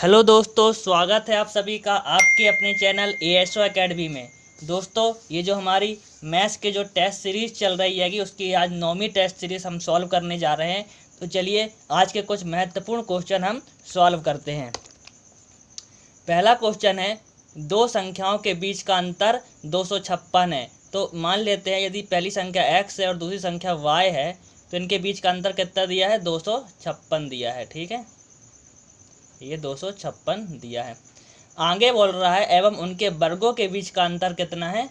Hello दोस्तों, स्वागत है आप सभी का आपके अपने चैनल एएसओ एकेडमी में। दोस्तों, ये जो हमारी मैथ्स के जो टेस्ट सीरीज़ चल रही है कि उसकी आज 9वीं टेस्ट सीरीज़ हम सॉल्व करने जा रहे हैं। तो चलिए आज के कुछ महत्वपूर्ण क्वेश्चन हम सॉल्व करते हैं। पहला क्वेश्चन है, दो संख्याओं के बीच का अंतर 256 है। तो मान लेते हैं यदि पहली संख्या x है और दूसरी संख्या y है तो इनके बीच का अंतर कितना दिया है, 256 दिया है। ठीक है, ये 256 दिया है। आगे बोल रहा है एवं उनके वर्गों के बीच का अंतर कितना है,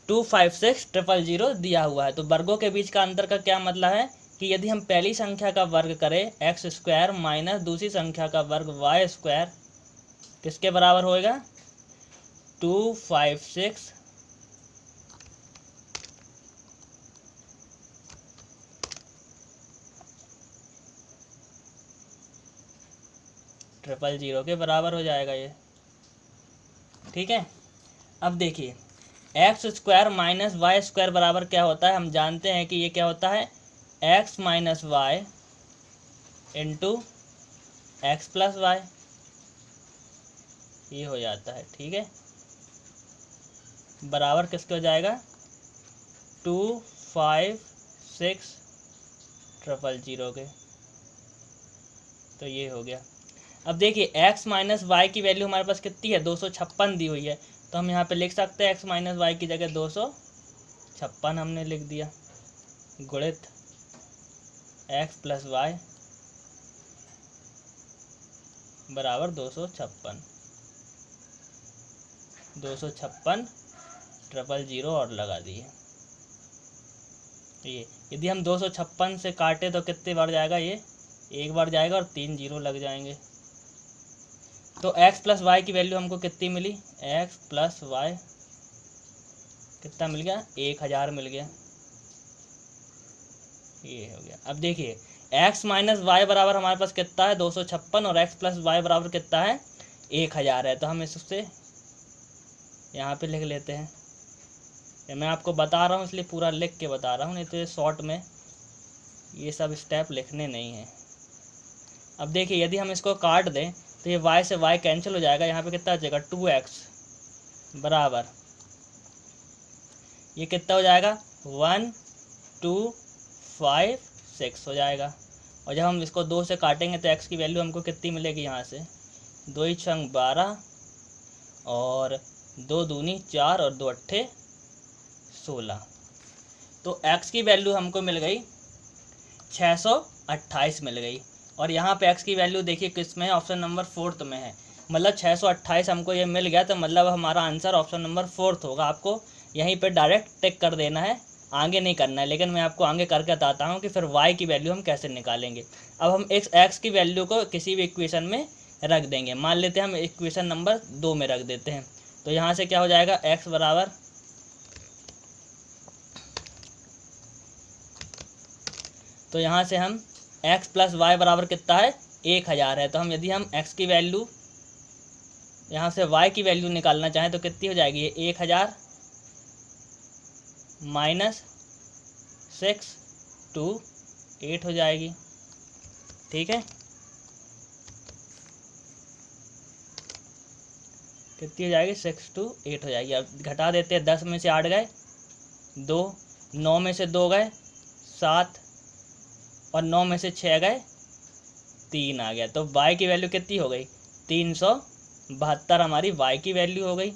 256000 दिया हुआ है। तो वर्गों के बीच का अंतर का क्या मतलब है कि यदि हम पहली संख्या का वर्ग करें एक्स स्क्वायर माइनस दूसरी संख्या का वर्ग वाई स्क्वायर किसके बराबर होएगा, 256 000 के बराबर हो जाएगा ये। ठीक है, अब देखिए x square minus y square बराबर क्या होता है, हम जानते हैं कि ये क्या होता है, x minus y into x plus y, ये हो जाता है। ठीक है, बराबर किसके हो जाएगा, 256000 के। तो ये हो गया। अब देखिए x माइनस वाई की वैल्यू हमारे पास कितनी है, 256 दी हुई है। तो हम यहाँ पे लिख सकते हैं x माइनस वाई की जगह 256 हमने लिख दिया, गुणित x प्लस वाई बराबर 256 000 और लगा दिए। ये यदि हम 256 से काटे तो कितने बार जाएगा, ये एक बार जाएगा और 3 जीरो लग जाएंगे। तो x प्लस वाई की वैल्यू हमको कितनी मिली, x प्लस वाई कितना मिल गया, 1000 मिल गया। ये हो गया। अब देखिए x माइनस वाई बराबर हमारे पास कितना है, 256 और x प्लस वाई बराबर कितना है, 1000 है। तो हम इससे यहाँ पे लिख लेते हैं। ये मैं आपको बता रहा हूँ इसलिए पूरा लिख के बता रहा हूँ, नहीं तो ये शॉर्ट में ये सब स्टेप लिखने नहीं हैं। अब देखिए यदि हम इसको काट दें तो ये y से y कैंसिल हो जाएगा, यहाँ पे कितना बचेगा, 2x बराबर ये कितना हो जाएगा, 1256 हो जाएगा। और जब हम इसको 2 से काटेंगे तो x की वैल्यू हमको कितनी मिलेगी, यहाँ से 2 छंग 12 और 2 दूनी 4 और 2 अट्ठे 16। तो x की वैल्यू हमको मिल गई 628 मिल गई। और यहाँ पे x की वैल्यू देखिए किस में है, ऑप्शन नंबर 4 में है। मतलब 628 हमको ये मिल गया, तो मतलब हमारा आंसर ऑप्शन नंबर 4 होगा। आपको यहीं पे डायरेक्ट टिक कर देना है, आगे नहीं करना है। लेकिन मैं आपको आगे करके बताता हूँ कि फिर y की वैल्यू हम कैसे निकालेंगे। अब हम x की वैल्यू को किसी भी इक्वेशन में रख देंगे। मान लेते हैं हम इक्वेशन नंबर 2 में रख देते हैं। तो यहाँ से क्या हो जाएगा, x बराबर तो यहाँ से हम x प्लस वाई बराबर कितना है, 1000 है। तो हम यदि हम x की वैल्यू यहाँ से y की वैल्यू निकालना चाहें तो कितनी हो जाएगी, ये 1000 माइनस 628 हो जाएगी। ठीक है, कितनी हो जाएगी, 628 हो जाएगी। अब घटा देते हैं, 10 में से 8 गए 2, 9 में से 2 गए 7 और 9 में से 6 गए 3 आ गया। तो y की वैल्यू कितनी हो गई, 372 हमारी y की वैल्यू हो गई।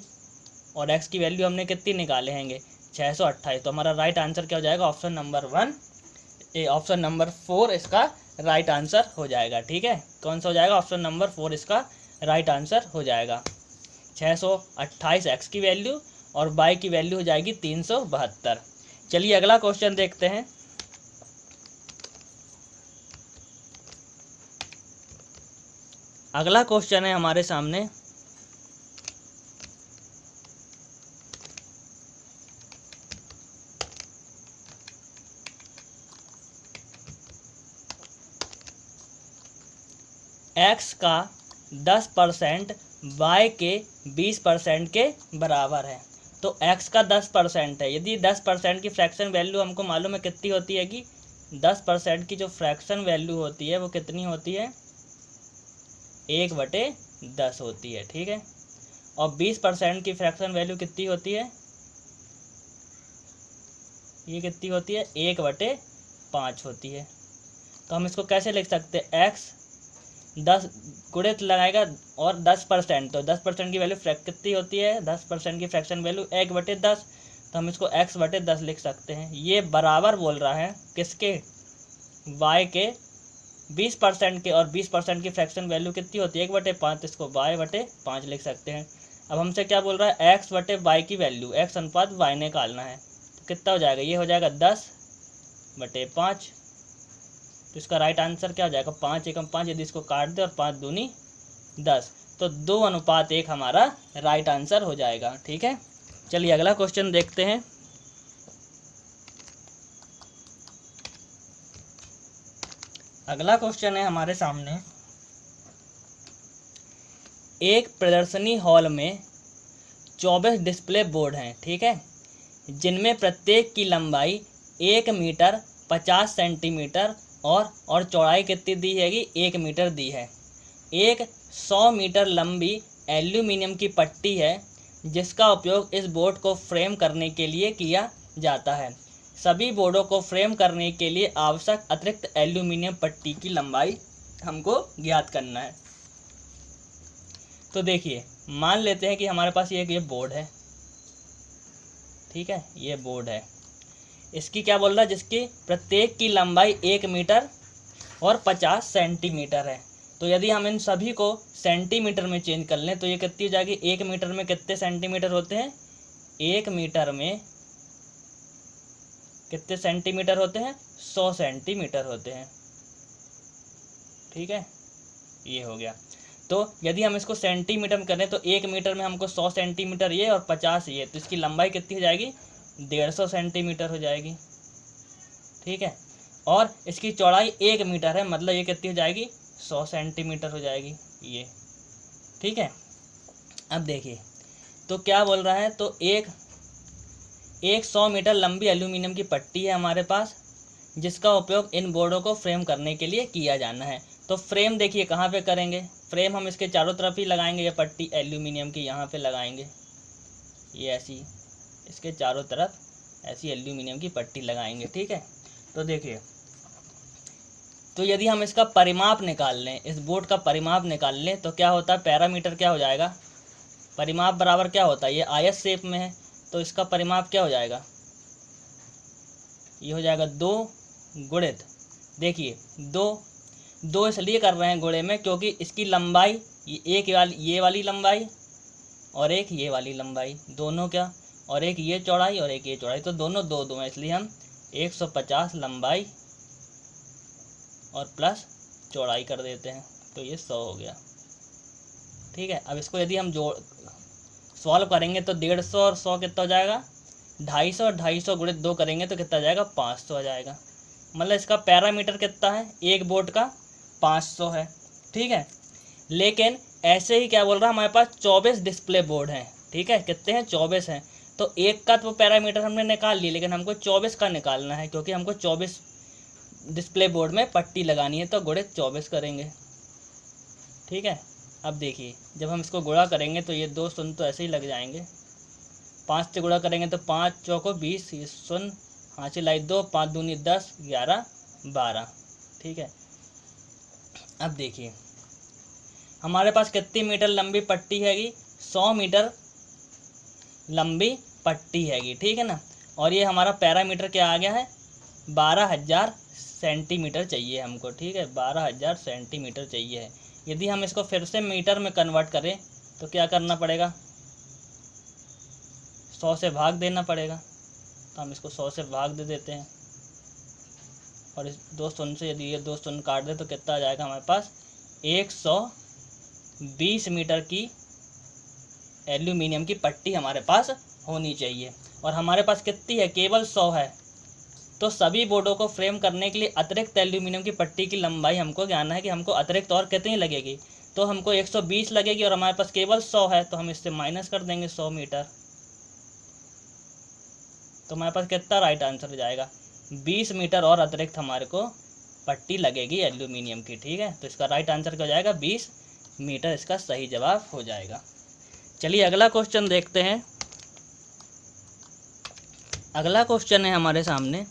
और x की वैल्यू हमने कितनी निकाले हैंगे, 628। तो हमारा राइट आंसर क्या हो जाएगा, ऑप्शन नंबर 1, ऑप्शन नंबर 4 इसका राइट आंसर हो जाएगा। ठीक है, कौन सा हो जाएगा, ऑप्शन नंबर 4 इसका राइट आंसर हो जाएगा। 628 x की वैल्यू और y की वैल्यू हो जाएगी 372। चलिए अगला क्वेश्चन देखते हैं। अगला क्वेश्चन है हमारे सामने, x का 10% y के 20% के बराबर है। तो x का 10% है। यदि 10% की फ्रैक्शन वैल्यू हमको मालूम है कितनी होती है कि 10% की जो फ्रैक्शन वैल्यू होती है वो कितनी होती है, 1/10 10 होती है, ठीक है। और 20% की फ्रैक्शन वैल्यू कितनी होती है, ये कितनी होती है, 1/5 होती है। तो हम इसको कैसे लिख सकते हैं, x 10 गुणित लगाएगा और 10%, तो 10% की वैल्यू कितनी होती है, 10% की फ्रैक्शन वैल्यू 1/10, तो हम इसको x/10 लिख सकते हैं। ये बराबर बोल रहा है किसके, y के 20% के, और 20% की फ्रैक्शन वैल्यू कितनी होती है 1/5, तो इसको y/5 लिख सकते हैं। अब हमसे क्या बोल रहा है, x/y की वैल्यू x अनुपात y निकालना है, तो कितना हो जाएगा, ये हो जाएगा 10/5। तो इसका राइट आंसर क्या हो जाएगा, 5 एकम 5, यदि इसको काट दे और 5 दूनी 10, तो 2:1 हमारा राइट आंसर हो जाएगा, ठीक है। चलिए अगला क्वेश्चन देखते हैं। अगला क्वेश्चन है हमारे सामने, एक प्रदर्शनी हॉल में 24 डिस्प्ले बोर्ड हैं, ठीक है, जिनमें प्रत्येक की लंबाई 1 मीटर 50 सेंटीमीटर और चौड़ाई कितनी दी हैगी, 1 मीटर दी है। एक 100 मीटर लंबी एल्यूमिनियम की पट्टी है जिसका उपयोग इस बोर्ड को फ्रेम करने के लिए किया जाता है। सभी बोर्डों को फ्रेम करने के लिए आवश्यक अतिरिक्त एल्यूमिनियम पट्टी की लंबाई हमको ज्ञात करना है। तो देखिए, मान लेते हैं कि हमारे पास ये बोर्ड है, ठीक है, ये बोर्ड है, इसकी क्या बोल रहा है, जिसकी प्रत्येक की लंबाई 1 मीटर और 50 सेंटीमीटर है। तो यदि हम इन सभी को सेंटीमीटर में चेंज कर लें तो ये कितनी हो जाएगी, 1 मीटर में कितने सेंटीमीटर होते हैं, 1 मीटर में कितने सेंटीमीटर होते हैं, 100 सेंटीमीटर होते हैं, ठीक है, ये हो गया। तो यदि हम इसको सेंटीमीटर में करें तो 1 मीटर में हमको 100 सेंटीमीटर ये और 50 ये, तो इसकी लंबाई कितनी हो जाएगी, 150 सेंटीमीटर हो जाएगी, ठीक है। और इसकी चौड़ाई 1 मीटर है, मतलब ये कितनी हो जाएगी, 100 सेंटीमीटर हो जाएगी ये, ठीक है। अब देखिए, तो क्या बोल रहा है, तो एक 100 मीटर लंबी एल्यूमिनियम की पट्टी है हमारे पास, जिसका उपयोग इन बोर्डों को फ्रेम करने के लिए किया जाना है। तो फ्रेम देखिए कहाँ पे करेंगे, फ्रेम हम इसके चारों तरफ ही लगाएंगे, ये पट्टी एल्यूमिनियम की यहाँ पे लगाएंगे, ये ऐसी इसके चारों तरफ ऐसी एल्यूमिनियम की पट्टी लगाएंगे, ठीक है। तो देखिए, तो यदि हम इसका परिमाप निकाल लें, इस बोर्ड का परिमाप निकाल लें, तो क्या होता है, पैरामीटर क्या हो जाएगा, परिमाप बराबर क्या होता है, ये आयत शेप में है, तो इसका परिमाप क्या हो जाएगा, ये हो जाएगा 2 गुणित, देखिए 2 इसलिए कर रहे हैं गुणे में क्योंकि इसकी लंबाई एक ये वाली लंबाई और एक ये वाली लंबाई, दोनों क्या, और एक ये चौड़ाई और एक ये चौड़ाई, तो दोनों 2 है, इसलिए हम 150 लंबाई और प्लस चौड़ाई कर देते हैं, तो ये 100 हो गया, ठीक है। अब इसको यदि हम सॉल्व करेंगे तो 150 और 100 कितना हो जाएगा, 250, और 250 गुणित 2 करेंगे तो कितना आ जाएगा, 500 आ जाएगा। मतलब इसका पैरामीटर कितना है, एक बोर्ड का 500 है, ठीक है। लेकिन ऐसे ही क्या बोल रहा है, हमारे पास 24 डिस्प्ले बोर्ड हैं, ठीक है, कितने हैं, 24 हैं। तो एक का तो पैरामीटर हमने निकाल लिया, लेकिन हमको 24 का निकालना है, क्योंकि हमको 24 डिस्प्ले बोर्ड में पट्टी लगानी है, तो गुणित 24 करेंगे, ठीक है। अब देखिए, जब हम इसको गुणा करेंगे तो ये 2 शून्य तो ऐसे ही लग जाएंगे, 5 से गुणा करेंगे तो 5 चौको 20, ये शून्य हाथ लाई 2, 5 दूनी 10, 11 12, ठीक है। अब देखिए, हमारे पास कितनी मीटर लंबी पट्टी हैगी, 100 मीटर लंबी पट्टी हैगी, ठीक है ना। और ये हमारा पैरामीटर क्या आ गया है, 12,000 सेंटीमीटर चाहिए हमको, ठीक है, 12,000 सेंटीमीटर चाहिए है। यदि हम इसको फिर से मीटर में कन्वर्ट करें तो क्या करना पड़ेगा, 100 से भाग देना पड़ेगा, तो हम इसको 100 से भाग दे देते हैं, और इस 2 शून्य से यदि ये 2 शून्य काट दे तो कितना आ जाएगा हमारे पास, 120 मीटर की एल्यूमिनियम की पट्टी हमारे पास होनी चाहिए। और हमारे पास कितनी है, केवल 100 है, तो सभी बोर्डों को फ्रेम करने के लिए अतिरिक्त एल्यूमिनियम की पट्टी की लंबाई हमको जानना है कि हमको अतिरिक्त और कितनी लगेगी, तो हमको 120 लगेगी, और हमारे पास केवल 100 है, तो हम इससे माइनस कर देंगे 100 मीटर, तो हमारे पास कितना राइट आंसर हो जाएगा, 20 मीटर और अतिरिक्त हमारे को पट्टी लगेगी एल्यूमिनियम की, ठीक है। तो इसका राइट आंसर क्या हो जाएगा, 20 मीटर इसका सही जवाब हो जाएगा। चलिए अगला क्वेश्चन देखते हैं। अगला क्वेश्चन है हमारे सामने,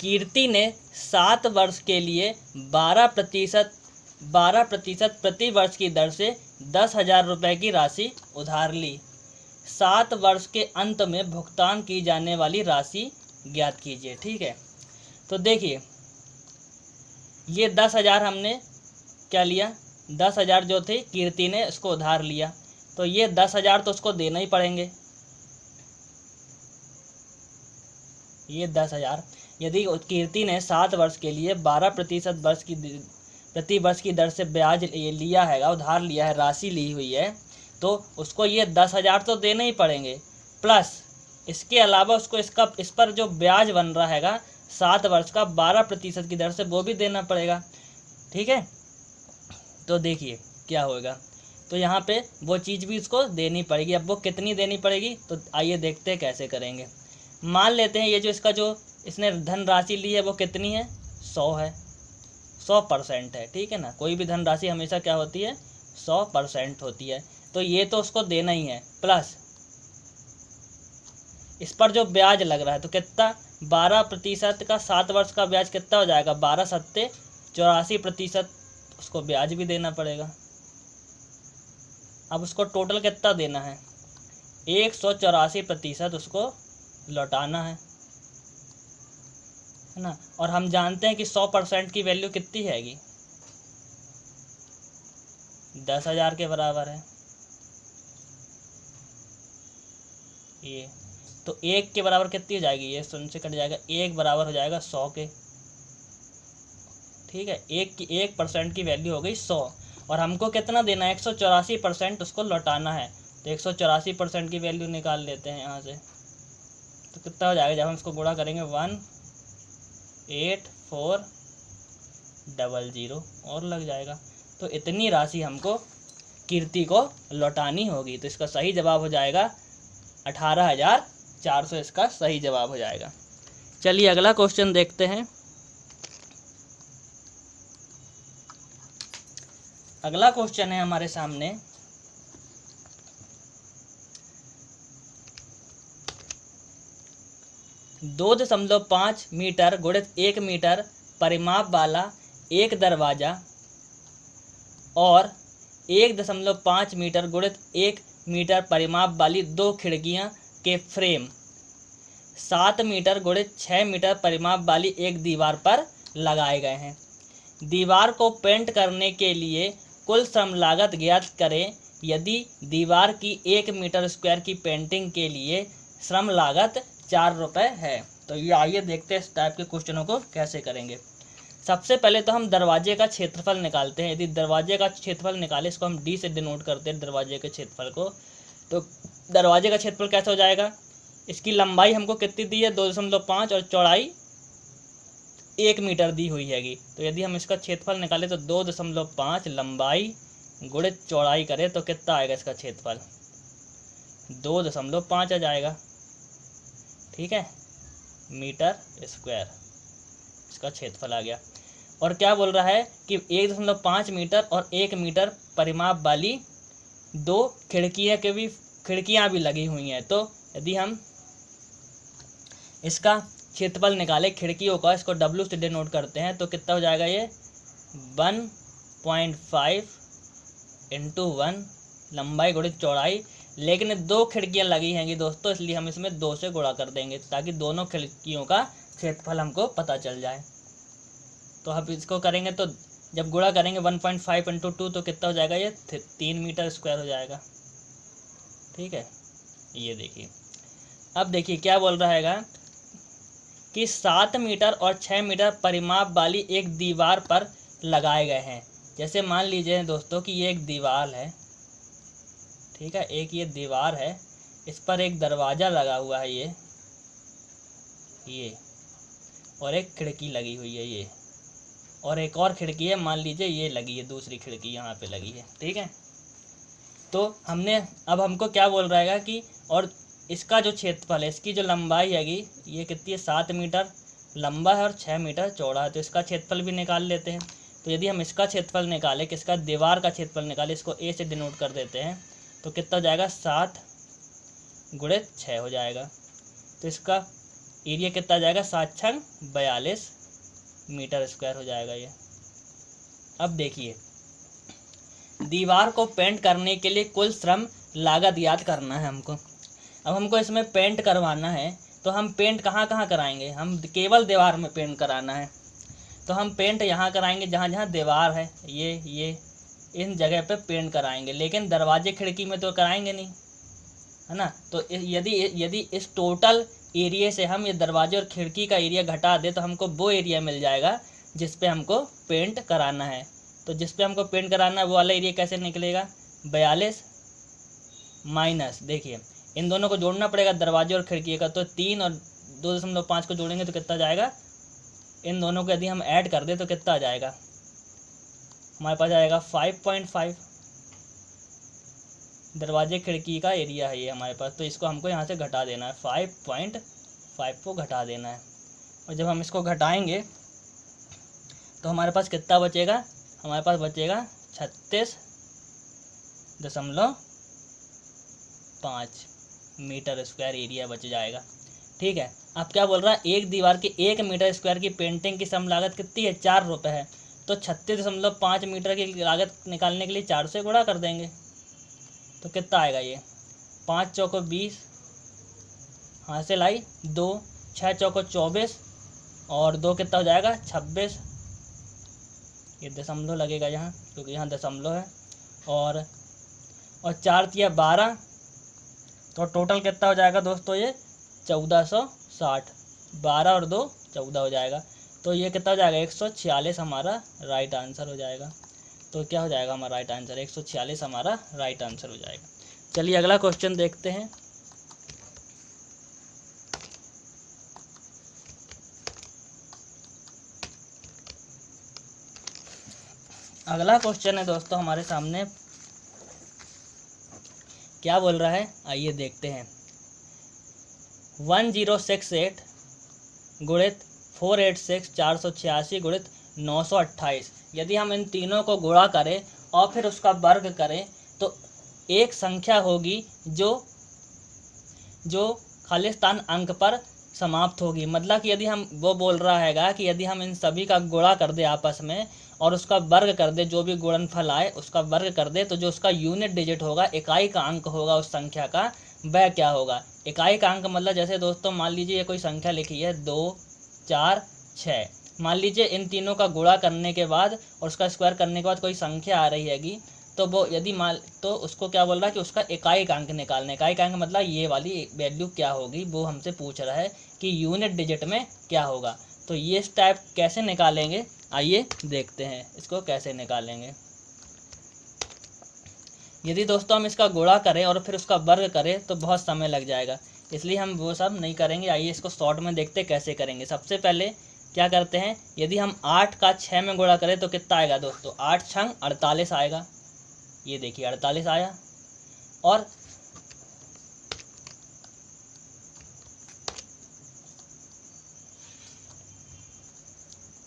कीर्ति ने 7 वर्ष के लिए 12% प्रति वर्ष की दर से 10,000 रुपये की राशि उधार ली। 7 वर्ष के अंत में भुगतान की जाने वाली राशि ज्ञात कीजिए। ठीक है, तो देखिए ये 10,000 हमने क्या लिया, 10,000 जो थे कीर्ति ने उसको उधार लिया, तो ये 10,000 तो उसको देना ही पड़ेंगे। ये 10,000 यदि कीर्ति ने 7 वर्ष के लिए 12% प्रति वर्ष की दर से ब्याज लिया है, उधार लिया है, राशि ली हुई है, तो उसको ये 10,000 तो देने ही पड़ेंगे, प्लस इसके अलावा उसको इस पर जो ब्याज बन रहा हैगा 7 वर्ष का 12% की दर से, वो भी देना पड़ेगा। ठीक है, तो देखिए क्या होगा, तो यहाँ पे वो चीज़ भी उसको देनी पड़ेगी। अब वो कितनी देनी पड़ेगी, तो आइए देखते हैं कैसे करेंगे। मान लेते हैं ये जो इसका जो इसने धनराशि ली है वो कितनी है, 100 है, 100% है। ठीक है ना, कोई भी धनराशि हमेशा क्या होती है, 100% होती है, तो ये तो उसको देना ही है, प्लस इस पर जो ब्याज लग रहा है तो कितना, 12% का 7 वर्ष का ब्याज कितना हो जाएगा, 12 सत्ते 84%, उसको ब्याज भी देना पड़ेगा। अब उसको टोटल कितना देना है, 184% उसको लौटाना है ना। और हम जानते हैं कि 100% की वैल्यू कितनी हैगी, 10,000 के बराबर है ये, तो 1 के बराबर कितनी हो जाएगी, ये 0 से कट जाएगा, 1 बराबर हो जाएगा 100 के। ठीक है, 1% की वैल्यू हो गई 100, और हमको कितना देना है, 184% उसको लौटाना है, तो 184% की वैल्यू निकाल लेते हैं यहाँ से, तो कितना हो जाएगा, जब हम इसको गुणा करेंगे 18400 और लग जाएगा। तो इतनी राशि हमको कीर्ति को लौटानी होगी, तो इसका सही जवाब हो जाएगा 18,400, इसका सही जवाब हो जाएगा। चलिए अगला क्वेश्चन देखते हैं। अगला क्वेश्चन है हमारे सामने, 2.5 मीटर गुणित 1 मीटर परिमाप वाला एक दरवाजा और 1.5 मीटर गुणित 1 मीटर परिमाप वाली 2 खिड़कियां के फ्रेम 7 मीटर गुणित 6 मीटर परिमाप वाली एक दीवार पर लगाए गए हैं। दीवार को पेंट करने के लिए कुल श्रम लागत ज्ञात करें। यदि दीवार की 1 मीटर स्क्वायर की पेंटिंग के लिए श्रम लागत 4 रुपये है। तो ये आइए देखते हैं इस टाइप के क्वेश्चनों को कैसे करेंगे। सबसे पहले तो हम दरवाजे का क्षेत्रफल निकालते हैं। यदि दरवाजे का क्षेत्रफल निकाले, इसको हम डी से डिनोट करते हैं दरवाजे के क्षेत्रफल को, तो दरवाजे का क्षेत्रफल कैसे हो जाएगा, इसकी लंबाई हमको कितनी दी है 2.5 और चौड़ाई 1 मीटर दी हुई हैगी। तो यदि हम इसका क्षेत्रफल निकालें तो 2.5 लंबाई गुणित चौड़ाई करें तो कितना आएगा इसका क्षेत्रफल, 2.5 आ जाएगा। ठीक है, मीटर स्क्वायर इसका क्षेत्रफल आ गया। और क्या बोल रहा है कि 1.5 मीटर और 1 मीटर परिमाप वाली 2 खिड़कियाँ भी लगी हुई हैं। तो यदि हम इसका क्षेत्रफल निकाले खिड़कियों का, इसको W से डिनोट करते हैं, तो कितना हो जाएगा ये 1.5 × 1 लंबाई गुणित चौड़ाई। लेकिन 2 खिड़कियां लगी हैंगी दोस्तों, इसलिए हम इसमें 2 से गुणा कर देंगे ताकि दोनों खिड़कियों का क्षेत्रफल हमको पता चल जाए। तो हम इसको करेंगे तो जब गुणा करेंगे 1.5 × 2 तो कितना हो जाएगा, ये 3 मीटर स्क्वायर हो जाएगा। ठीक है, ये देखिए। अब देखिए क्या बोल रहा हैगा कि 7 मीटर और 6 मीटर परिमाप वाली एक दीवार पर लगाए गए हैं। जैसे मान लीजिए दोस्तों कि ये एक दीवार है, ठीक है, एक ये दीवार है, इस पर एक दरवाज़ा लगा हुआ है ये और एक खिड़की लगी हुई है ये, और एक और खिड़की है, मान लीजिए ये लगी है, दूसरी खिड़की यहाँ पे लगी है। ठीक है, तो अब हमको क्या बोल रहा है कि और इसका जो क्षेत्रफल है, इसकी जो लंबाई हैगी ये कितनी है 7 मीटर लंबा है और 6 मीटर चौड़ा है, तो इसका क्षेत्रफल भी निकाल लेते हैं। तो यदि हम इसका क्षेत्रफल निकालें, किसका, दीवार का क्षेत्रफल निकालें, इसको ए से डिनोट कर देते हैं, तो कितना हो जाएगा 7 गुणित 6 हो जाएगा। तो इसका एरिया कितना जाएगा, 7 छंग 42 मीटर स्क्वायर हो जाएगा ये। अब देखिए, दीवार को पेंट करने के लिए कुल श्रम लागत याद करना है हमको। अब हमको इसमें पेंट करवाना है, तो हम पेंट कहाँ कहाँ कराएंगे, हम केवल दीवार में पेंट कराना है, तो हम पेंट यहाँ कराएंगे जहाँ जहाँ दीवार है, ये इन जगह पे पेंट कराएंगे, लेकिन दरवाजे खिड़की में तो कराएंगे नहीं, है ना। तो यदि इस टोटल एरिया से हम ये दरवाजे और खिड़की का एरिया घटा दे, तो हमको वो एरिया मिल जाएगा जिस पे हमको पेंट कराना है। तो जिस पे हमको पेंट कराना है वो वाला एरिया कैसे निकलेगा, 42 माइनस, देखिए इन दोनों को जोड़ना पड़ेगा, दरवाजे और खिड़की का, तो 3 और 2.5 को जोड़ेंगे तो कितना जाएगा, इन दोनों को यदि हम ऐड कर दें तो कितना आ जाएगा, हमारे पास आएगा 5.5। दरवाजे खिड़की का एरिया है ये हमारे पास, तो इसको हमको यहाँ से घटा देना है, 5.5 को घटा देना है। और जब हम इसको घटाएंगे तो हमारे पास कितना बचेगा, हमारे पास बचेगा 36.5 मीटर स्क्वायर एरिया बच जाएगा। ठीक है, अब क्या बोल रहा है, एक दीवार की 1 मीटर स्क्वायर की पेंटिंग की श्रम लागत कितनी है, 4 रुपये है। तो 36.5 मीटर की लागत निकालने के लिए 4 से गुणा कर देंगे, तो कितना आएगा ये, 5 चौको 20, हासिल आई 2, 6 चौको 24 और 2 कितना हो जाएगा 26। ये दशमलव लगेगा यहाँ, क्योंकि यहाँ दशमलव है, और 4 तिया 12, तो टोटल कितना हो जाएगा दोस्तों, ये 1460, 12 और 2 14 हो जाएगा। तो ये कितना हो जाएगा, 146 हमारा राइट आंसर हो जाएगा। तो क्या हो जाएगा हमारा राइट आंसर, 146 हमारा राइट आंसर हो जाएगा। चलिए अगला क्वेश्चन देखते हैं। अगला क्वेश्चन है दोस्तों हमारे सामने, क्या बोल रहा है, आइए देखते हैं। 1068 गुणित 486 486 गुणित 928, यदि हम इन तीनों को गुणा करें और फिर उसका वर्ग करें तो एक संख्या होगी जो खाली स्थान अंक पर समाप्त होगी। मतलब कि यदि हम, वो बोल रहा हैगा कि यदि हम इन सभी का गुणा कर दे आपस में और उसका वर्ग कर दे, जो भी गुणनफल आए उसका वर्ग कर दे, तो जो उसका यूनिट डिजिट होगा, इकाई का अंक होगा उस संख्या का, वह क्या होगा। इकाई का अंक मतलब जैसे दोस्तों मान लीजिए ये कोई संख्या लिखी है 2 4 6, मान लीजिए इन तीनों का गुणा करने के बाद और उसका स्क्वायर करने के बाद कोई संख्या आ रही हैगी, तो वो यदि मान, तो उसको क्या बोल रहा है कि उसका इकाई का अंक निकालना। इकाई का अंक मतलब ये वाली वैल्यू क्या होगी, वो हमसे पूछ रहा है कि यूनिट डिजिट में क्या होगा। तो ये इस टाइप कैसे निकालेंगे, आइए देखते हैं इसको कैसे निकालेंगे। यदि दोस्तों हम इसका गुणा करें और फिर उसका वर्ग करें तो बहुत समय लग जाएगा, इसलिए हम वो सब नहीं करेंगे। आइए इसको शॉर्ट में देखते कैसे करेंगे। सबसे पहले क्या करते हैं, यदि हम 8 का 6 में गुणा करें तो कितना आएगा दोस्तों, 8 छंग 48 आएगा। ये देखिए 48 आया, और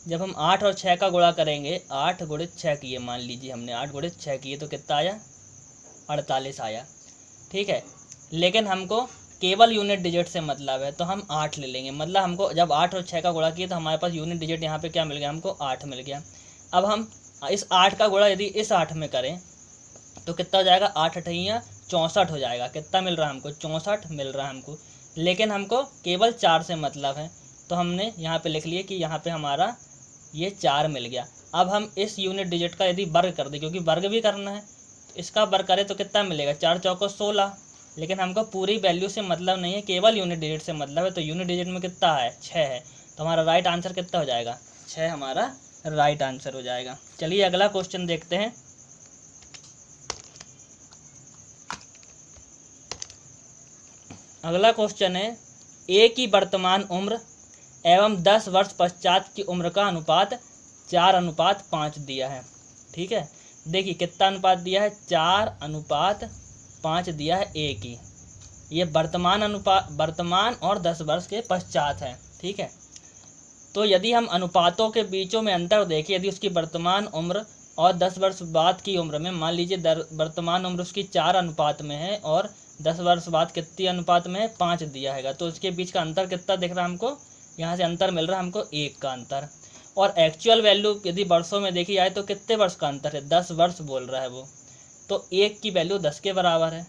जब हम 8 और 6 का गुणा करेंगे, 8 गुणित 6 किए, मान लीजिए हमने 8 गुणित 6 किए तो कितना आया, 48 आया। ठीक है, लेकिन हमको केवल यूनिट डिजिट से मतलब है, तो हम 8 ले लेंगे। मतलब हमको जब 8 और 6 का गुणा किए तो हमारे पास यूनिट डिजिट यहाँ पे क्या मिल गया, हमको 8 मिल गया। अब हम इस 8 का गुणा यदि इस 8 में करें तो कितना हो जाएगा, 8 अठैया 64 हो जाएगा। कितना मिल रहा है हमको, 64 मिल रहा है हमको, लेकिन हमको केवल 4 से मतलब है, तो हमने यहाँ पे लिख लिए कि यहाँ पे हमारा ये 4 मिल गया। अब हम इस यूनिट डिजिट का यदि वर्ग कर दें, क्योंकि वर्ग भी करना है, तो इसका वर्ग करें तो कितना मिलेगा, 4 चौको 16, लेकिन हमको पूरी वैल्यू से मतलब नहीं है, केवल यूनिट डिजिट से मतलब है। तो यूनिट डिजिट में कितना है, 6 है, तो हमारा राइट आंसर कितना हो जाएगा, 6 हमारा राइट आंसर हो जाएगा। चलिए अगला क्वेश्चन देखते हैं। अगला क्वेश्चन है, ए की वर्तमान उम्र एवं 10 वर्ष पश्चात की उम्र का अनुपात 4:5 दिया है। ठीक है, देखिए कितना अनुपात दिया है, 4:5 दिया है ए की। ये वर्तमान और 10 वर्ष के पश्चात है। ठीक है, तो यदि हम अनुपातों के बीचों में अंतर देखें, यदि उसकी वर्तमान उम्र और 10 वर्ष बाद की उम्र में, मान लीजिए वर्तमान उम्र उसकी 4 अनुपात में है और 10 वर्ष बाद कितनी अनुपात में है, 5 दिया हैगा, तो उसके बीच का अंतर कितना दिख रहा है हमको, यहाँ से अंतर मिल रहा है हमको 1 का अंतर। और एक्चुअल वैल्यू यदि वर्षों में देखी जाए तो कितने वर्ष का अंतर है, 10 वर्ष बोल रहा है वो, तो 1 की वैल्यू 10 के बराबर है।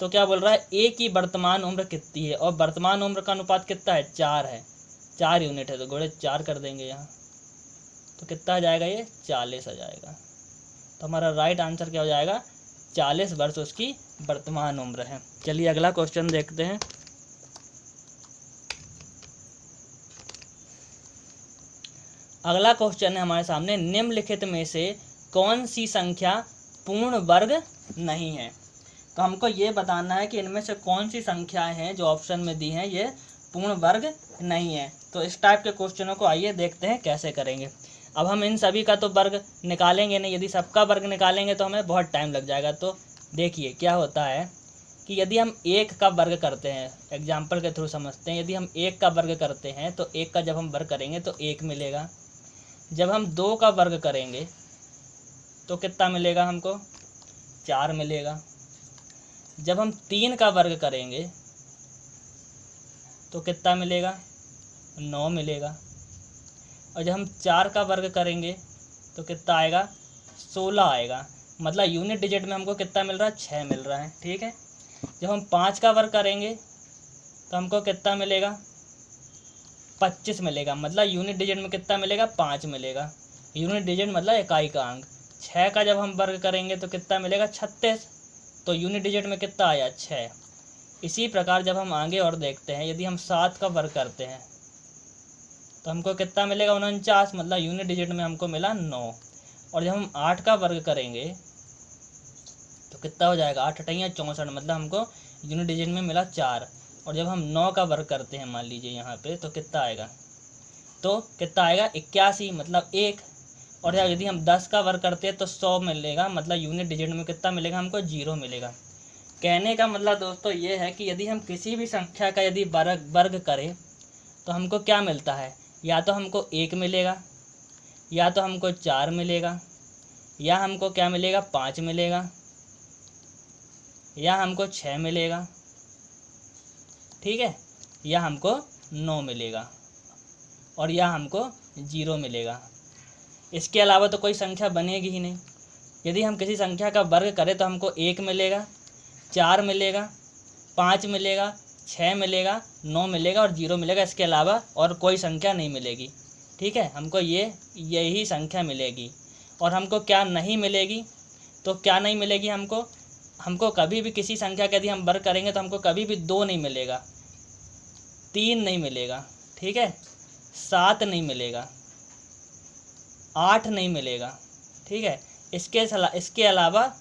तो क्या बोल रहा है, ए की वर्तमान उम्र कितनी है, और वर्तमान उम्र का अनुपात कितना है, 4 है, 4 यूनिट है, तो गुणे 4 कर देंगे यहाँ, तो कितना आ जाएगा, ये 40 आ जाएगा। तो हमारा राइट आंसर क्या हो जाएगा, 40 वर्ष उसकी वर्तमान उम्र है। चलिए अगला क्वेश्चन देखते हैं। अगला क्वेश्चन है हमारे सामने, निम्नलिखित में से कौन सी संख्या पूर्ण वर्ग नहीं है। तो हमको ये बताना है कि इनमें से कौन सी संख्याएं हैं जो ऑप्शन में दी हैं ये पूर्ण वर्ग नहीं है। तो इस टाइप के क्वेश्चनों को आइए देखते हैं कैसे करेंगे। अब हम इन सभी का तो वर्ग निकालेंगे नहीं, यदि सबका वर्ग निकालेंगे तो हमें बहुत टाइम लग जाएगा। तो देखिए क्या होता है कि यदि हम 1 का वर्ग करते हैं, एग्जाम्पल के थ्रू समझते हैं, यदि हम 1 का वर्ग करते हैं तो 1 का जब हम वर्ग करेंगे तो 1 मिलेगा। जब हम 2 का वर्ग करेंगे तो कितना मिलेगा हमको, 4 मिलेगा। जब हम 3 का वर्ग करेंगे तो कितना मिलेगा, 9 मिलेगा। और जब हम 4 का वर्ग करेंगे तो कितना आएगा, 16 आएगा। मतलब यूनिट डिजिट में हमको कितना मिल रहा है, 6 मिल रहा है, ठीक है। जब हम 5 का वर्ग करेंगे तो हमको कितना मिलेगा, 25 मिलेगा। मतलब यूनिट डिजिट में कितना मिलेगा, 5 मिलेगा। यूनिट डिजिट मतलब इकाई का अंक। 6 का जब हम वर्ग करेंगे तो कितना मिलेगा, 36। तो यूनिट डिजिट में कितना आया, 6। इसी प्रकार जब हम आगे और देखते हैं, यदि हम 7 का वर्ग करते हैं तो हमको कितना मिलेगा, 49। मतलब यूनिट डिजिट में हमको मिला 9। और जब हम 8 का वर्ग करेंगे तो कितना हो जाएगा, 8 अठैया 64। मतलब हमको यूनिट डिजिट में मिला 4। और जब हम 9 का वर्ग करते हैं मान लीजिए यहाँ पे, तो कितना आएगा, तो कितना आएगा, 81। मतलब 1। और यदि हम 10 का वर्ग करते हैं तो 100 मिलेगा। मतलब यूनिट डिजिट में कितना मिलेगा हमको, 0 मिलेगा। कहने का मतलब दोस्तों ये है कि यदि हम किसी भी संख्या का यदि वर्ग करें तो हमको क्या मिलता है, या तो हमको 1 मिलेगा, या तो हमको 4 मिलेगा, या हमको क्या मिलेगा, 5 मिलेगा, या हमको 6 मिलेगा, ठीक है, या हमको 9 मिलेगा, और या हमको 0 मिलेगा। इसके अलावा तो कोई संख्या बनेगी ही नहीं। यदि हम किसी संख्या का वर्ग करें तो हमको 1 मिलेगा, 4 मिलेगा, 5 मिलेगा, 6 मिलेगा, 9 मिलेगा और 0 मिलेगा। इसके अलावा और कोई संख्या नहीं मिलेगी, ठीक है। हमको यही संख्या मिलेगी। और हमको क्या नहीं मिलेगी, तो क्या नहीं मिलेगी हमको कभी भी किसी संख्या का यदि हम वर्ग करेंगे तो हमको कभी भी 2 नहीं मिलेगा, 3 नहीं मिलेगा, ठीक है, 7 नहीं मिलेगा, 8 नहीं मिलेगा, ठीक है। इसके अलावा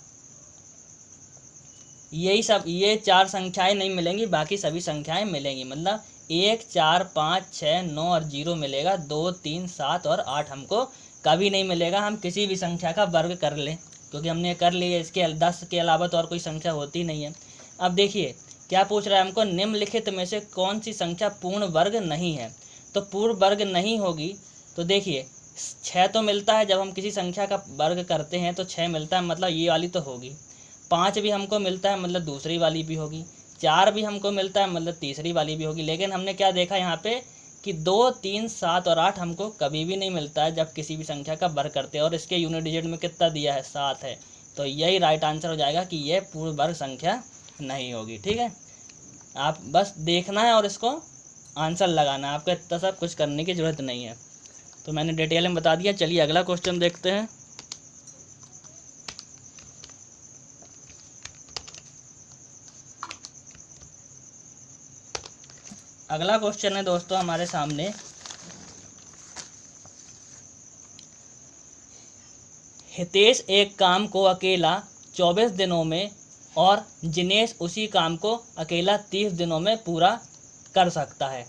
ये 4 संख्याएं नहीं मिलेंगी, बाकी सभी संख्याएं मिलेंगी। मतलब 1, 4, 5, 6, 9 और 0 मिलेगा। 2, 3, 7 और 8 हमको कभी नहीं मिलेगा। हम किसी भी संख्या का वर्ग कर लें, क्योंकि हमने कर लिया। इसके 10 के अलावा तो और कोई संख्या होती नहीं है। अब देखिए क्या पूछ रहा है हमको, निम्नलिखित में से कौन सी संख्या पूर्ण वर्ग नहीं है। तो पूर्ण वर्ग नहीं होगी तो देखिए 6 तो मिलता है, जब हम किसी संख्या का वर्ग करते हैं तो 6 मिलता है, मतलब ये वाली तो होगी। 5 भी हमको मिलता है, मतलब दूसरी वाली भी होगी। 4 भी हमको मिलता है, मतलब तीसरी वाली भी होगी। लेकिन हमने क्या देखा यहाँ पे कि 2, 3, 7 और 8 हमको कभी भी नहीं मिलता है जब किसी भी संख्या का वर्ग करते हैं। और इसके यूनिट डिजिट में कितना दिया है, 7 है। तो यही राइट आंसर हो जाएगा कि ये पूर्ण वर्ग संख्या नहीं होगी, ठीक है। आप बस देखना है और इसको आंसर लगाना है, आपको इतना सब कुछ करने की ज़रूरत नहीं है। तो मैंने डिटेल में बता दिया। चलिए अगला क्वेश्चन देखते हैं। अगला क्वेश्चन है दोस्तों हमारे सामने, हितेश एक काम को अकेला 24 दिनों में और जिनेश उसी काम को अकेला 30 दिनों में पूरा कर सकता है।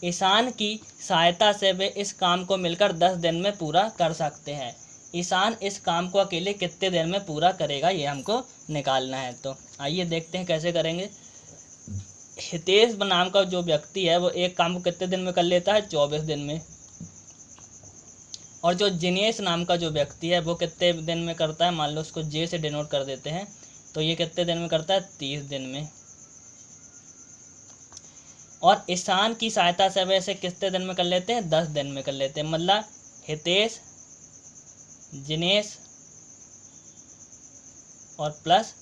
ईशान की सहायता से वे इस काम को मिलकर 10 दिन में पूरा कर सकते हैं। ईशान इस काम को अकेले कितने दिन में पूरा करेगा, ये हमको निकालना है। तो आइए देखते हैं कैसे करेंगे। हितेश नाम का जो व्यक्ति है वो एक काम को कितने दिन में कर लेता है, 24 दिन में। और जो जिनेश नाम का जो व्यक्ति है वो कितने दिन में करता है, मान लो उसको जे से डिनोट कर देते हैं, तो ये कितने दिन में करता है, 30 दिन में। और ईशान की सहायता से वैसे कितने दिन में कर लेते हैं, 10 दिन में कर लेते हैं। मतलब हितेश, जिनेश और प्लस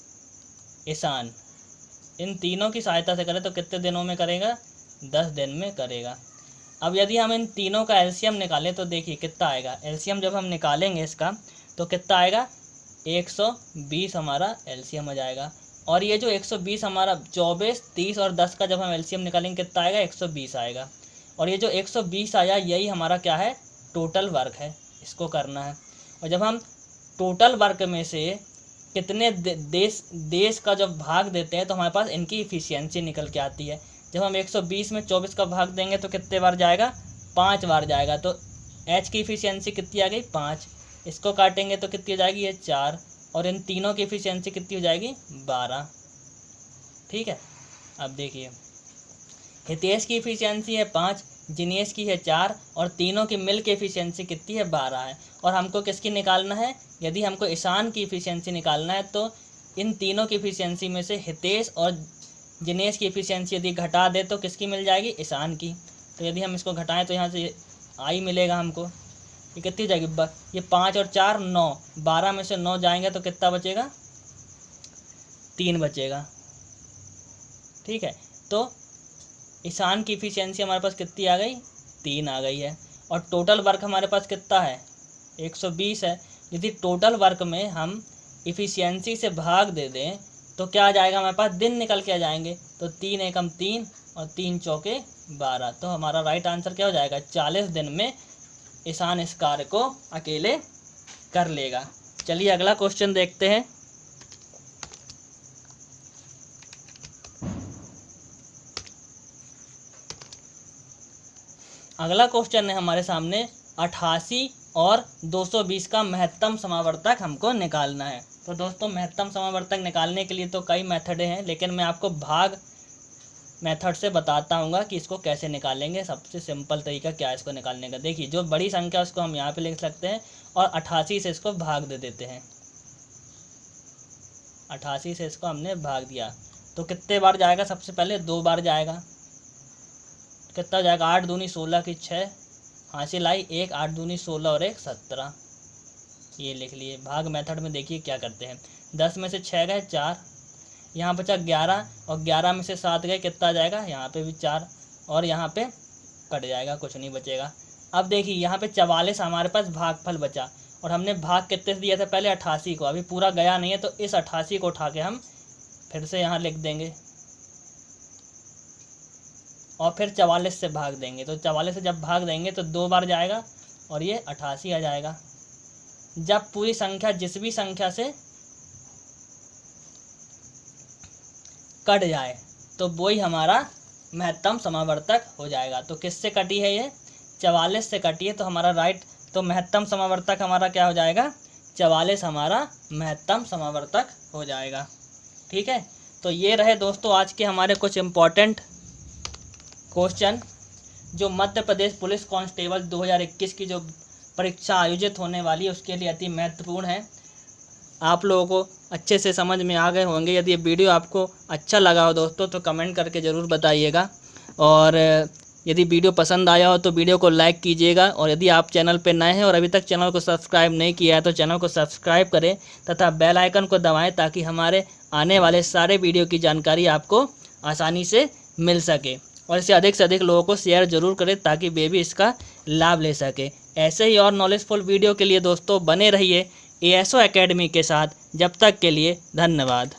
ईशान, इन तीनों की सहायता से करें तो कितने दिनों में करेगा, 10 दिन में करेगा। अब यदि हम इन तीनों का एलसीएम निकालें तो देखिए कितना आएगा। एलसीएम जब हम निकालेंगे इसका तो कितना आएगा, 120 हमारा एलसीएम आ जाएगा। और ये जो 120 हमारा 24, 30 और 10 का जब हम एलसीएम निकालेंगे कितना आएगा, 120 आएगा। और ये जो 120 आया यही हमारा क्या है, टोटल वर्क है, इसको करना है। और जब हम टोटल वर्क में से कितने देश का जब भाग देते हैं तो हमारे पास इनकी इफ़िशियंसी निकल के आती है। जब हम 120 में 24 का भाग देंगे तो कितने बार जाएगा, 5 बार जाएगा। तो एच की इफ़िशियंसी कितनी आ गई, 5। इसको काटेंगे तो कितनी हो जाएगी, ये 4। और इन तीनों की इफ़िशियंसी कितनी हो जाएगी, 12। ठीक है। अब देखिए हितेश की इफ़िशियंसी है 5, जिनेश की है 4 और तीनों की मिल की इफ़िशियंसी कितनी है, 12 है। और हमको किसकी निकालना है, यदि हमको ईशान की इफ़िशियंसी निकालना है तो इन तीनों की इफ़िशियंसी में से हितेश और जिनेश की इफ़िशियंसी यदि घटा दे तो किसकी मिल जाएगी, ईशान की। तो यदि हम इसको घटाएं तो यहाँ से आई मिलेगा हमको, ये कितनी हो जाएगी, ये 5 और 4 9, 12 में से 9 जाएंगे तो कितना बचेगा, 3 बचेगा। ठीक है। तो ईशान की इफ़िशियंसी हमारे पास कितनी आ गई, 3 आ गई है। और टोटल वर्क हमारे पास कितना है, 120 है। यदि टोटल वर्क में हम इफ़िशियंसी से भाग दे दें तो क्या आ जाएगा, हमारे पास दिन निकल के आ जाएंगे। तो 3 एकम 3 और 3 चौके 12। तो हमारा राइट आंसर क्या हो जाएगा, 40 दिन में ईशान इस कार्य को अकेले कर लेगा। चलिए अगला क्वेश्चन देखते हैं। अगला क्वेश्चन है हमारे सामने 88 और 220 का महत्तम समावर्तक हमको निकालना है। तो दोस्तों महत्तम समावर्तक निकालने के लिए तो कई मेथडें हैं, लेकिन मैं आपको भाग मेथड से बताता हूँ कि इसको कैसे निकालेंगे। सबसे सिंपल तरीका क्या है इसको निकालने का, देखिए जो बड़ी संख्या उसको हम यहाँ पे लिख सकते हैं और 88 से इसको भाग दे देते हैं। 88 से इसको हमने भाग दिया तो कितने बार जाएगा, सबसे पहले 2 बार जाएगा। कितना जाएगा, 8 दूनी 16 की 6 हासिल आई, 1 8 दूनी 16 और 1 17। ये लिख लिए। भाग मेथड में देखिए क्या करते हैं, 10 में से 6 गए 4, यहाँ बचा 11 और 11 में से 7 गए, कितना जाएगा, यहाँ पे भी 4 और यहाँ पे कट जाएगा, कुछ नहीं बचेगा। अब देखिए यहाँ पे 44 हमारे पास भागफल बचा और हमने भाग कितने से दिया था, पहले 88 को, अभी पूरा गया नहीं है तो इस 88 को उठा के हम फिर से यहाँ लिख देंगे और फिर 44 से भाग देंगे। तो 44 से जब भाग देंगे तो 2 बार जाएगा और ये 88 आ जाएगा। जब पूरी संख्या जिस भी संख्या से कट जाए तो वही हमारा महत्तम समावर्तक हो जाएगा। तो किससे कटी है ये, 44 से कटी है। तो हमारा राइट, तो महत्तम समावर्तक हमारा क्या हो जाएगा, 44 हमारा महत्तम समावर्तक हो जाएगा। ठीक है। तो ये रहे दोस्तों आज के हमारे कुछ इम्पोर्टेंट क्वेश्चन जो मध्य प्रदेश पुलिस कांस्टेबल 2021 की जो परीक्षा आयोजित होने वाली है उसके लिए अति महत्वपूर्ण है। आप लोगों को अच्छे से समझ में आ गए होंगे। यदि ये वीडियो आपको अच्छा लगा हो दोस्तों तो कमेंट करके ज़रूर बताइएगा, और यदि वीडियो पसंद आया हो तो वीडियो को लाइक कीजिएगा। और यदि आप चैनल पर नए हैं और अभी तक चैनल को सब्सक्राइब नहीं किया है तो चैनल को सब्सक्राइब करें तथा बेल आइकन को दबाएं ताकि हमारे आने वाले सारे वीडियो की जानकारी आपको आसानी से मिल सके। और इसे अधिक से अधिक लोगों को शेयर ज़रूर करें ताकि वे भी इसका लाभ ले सके। ऐसे ही और नॉलेजफुल वीडियो के लिए दोस्तों बने रहिए ASO एकेडमी के साथ। जब तक के लिए धन्यवाद।